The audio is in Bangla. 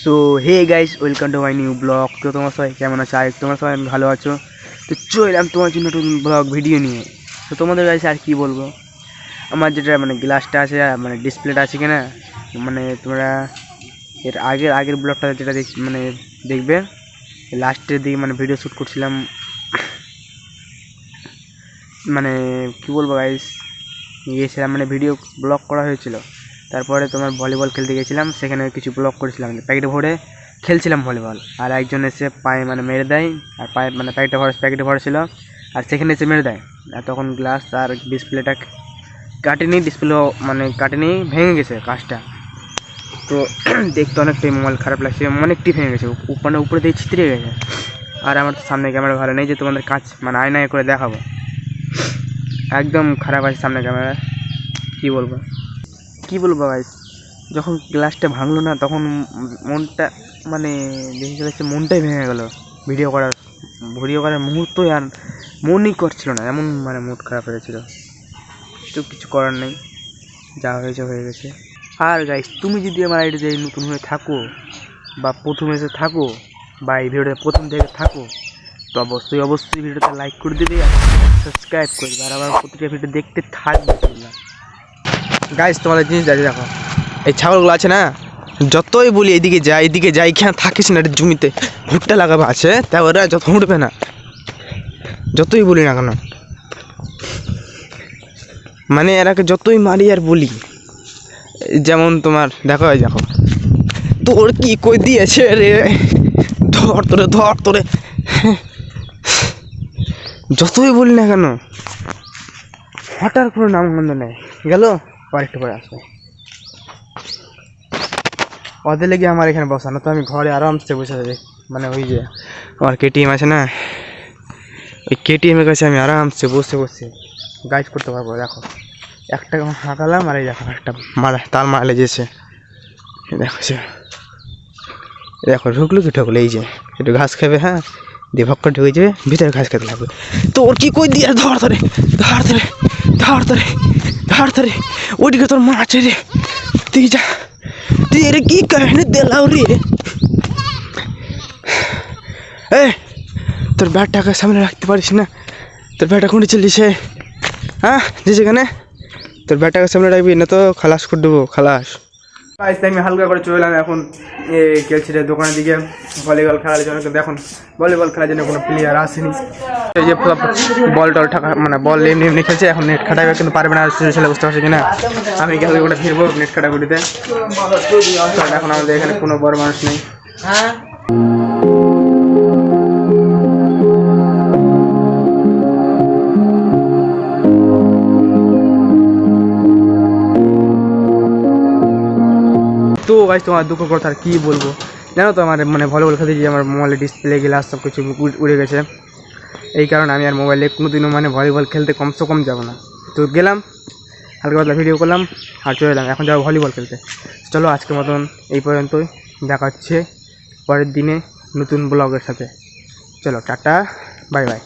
So hey guys, welcome to my new blog. তো তোমার সবাই কেমন আছো? আর তোমার সবাই ভালো আছো? তো চললাম তোমার জন্য নতুন ব্লগ ভিডিও নিয়ে। তো তোমাদের কাছে আর কি বলবো, আমার যেটা মানে গ্লাসটা আছে, মানে ডিসপ্লেটা আছে কিনা, মানে তোমরা এর আগের ব্লগটা যেটা মানে দেখবে লাস্টের দিকে, মানে ভিডিও শ্যুট করছিলাম, মানে কি বলবো গাইস, গিয়েছিলাম মানে ভিডিও ব্লগ করা হয়েছিল। তারপরে তোমার ভলিবল খেলতে গেছিলাম, সেখানে কিছু ব্লগ করেছিলাম, প্যাকেটে ভরে খেলছিলাম ভলিবল, আর একজন এসে পায়ে মানে মেরে দেয়, আর পায়ে মানে প্যাকেটে ভরা ছিল, আর সেখানে এসে মেরে দেয়। আর তখন গ্লাস আর ডিসপ্লেটা কাটেনি, কাটেনি, ভেঙে গেছে কাঁচটা। তো দেখতে অনেকটাই মোবাইল খারাপ লাগছে, অনেকটাই ভেঙে গেছে, উপরে দিয়ে ছিতরে গেছে। আর আমার তো সামনে ক্যামেরা ভালো নেই যে তোমাদের কাজ মানে আয়নায় করে দেখাবো, একদম খারাপ আছে সামনে ক্যামেরা। কি বলবো গাইস, যখন গ্লাসটা ভাঙলো না, তখন মনটা মানে দেখে চলেছে, মনটাই ভেঙে গেল। ভিডিও করার মুহূর্তই আর মনই করছিল না, এমন মানে মুড খারাপ হয়েছিল। তো কিছু করার নেই, যা হয়েছে হয়ে গেছে। আর গাইস, তুমি যদি আমার আইডিতে নতুন হয়ে থাকো, বা প্রথম এসে থাকো, বা এই ভিডিওটা প্রথম থেকে থাকো, তো অবশ্যই ভিডিওটা লাইক করে দেবে আর সাবস্ক্রাইব করবে, আর আমার প্রতিটা ভিডিও দেখতে থাকবে। গাইস, তোমাদের জিনিস দেখো, এই ছাগলগুলো আছে না, যতই বলি এদিকে যাই এখানে থাকিস না, জমিতে ভুট্টা লাগাবে আছে, তা ওরা যত উঠবে না, যতই বলি না কেন, মানে এরাকে যতই মারি আর বলি। যেমন তোমার দেখো তোর কি কই দিয়েছে রে, ধর তোরে যতই বলি না কেন, হঠাৎ কোনো নামগন্ধ নেই, গেল আরেকটু পরে আসবে। ওদের লেগে আমার এখানে বসানো, তো আমি ঘরে আরামসে বসে থাকি, মানে ওই যে আমার কেটিএম আছে না, ওই কেটিএমের কাছে আমি আরামসে বসে গাইড করতে পারবো। দেখো একটা হাঁকালাম, আর এই দেখো একটা তাল মারলে যেছে, দেখো ঢুকলো, এই যে একটু ঘাস খাবে, হ্যাঁ, দিয়ে ভক্কর ঢুকে যাবে ভিতরে, ঘাস খেতে লাগবে। তো ওর কি কই দিয়ে ধর ধরে ওইদিকে তোর মা আছে রে, তুই যা, তুই এর কি কাহিনী দিলাও রে। তোর ব্যাটটাকে সামনে রাখতে পারিস না, তোর ব্যাটটা কোনটি চলিস, হ্যাঁ, যে যেখানে তোর ব্যাটটাকে সামনে রাখবি না তো খালাস করে দেবো, খালাস। আমি হালকা করে চলে এলাম এখন খেলছি রে দোকানের দিকে, ভলিবল খেলার জন্য। কিন্তু এখন ভলিবল খেলার জন্য কোনো প্লেয়ার আসেনি, এই যে বল মানে বল এমনি খেলছে, এখন নেট খাটাবে, কিন্তু পারবে না ছেলে, বুঝতে পারছি কিনা। আমি খেলে ওটা ফিরবো নেট খাটাগুলিতে, এখন আমাদের এখানে কোনো বড় মানুষ নেই। তো গাইস, তোমার দুঃখ কথা আর কী বলবো, জানো তো আমার মানে ভলিবল খেলতে গিয়ে আমার মোবাইলের ডিসপ্লে গ্লাস সব কিছু উড়ে গেছে। এই কারণে আমি আর মোবাইলে কোনোদিনও মানে ভলিবল খেলতে কমসে কম যাবো না। তো গেলাম, হালকা পাতলা ভিডিও করলাম আর চলে এলাম, এখন যাবো ভলিবল খেলতে। চলো আজকের মতন এই পর্যন্তই, দেখা হচ্ছে পরের দিনে নতুন ব্লগের সাথে। চলো টাটা, বাই বাই।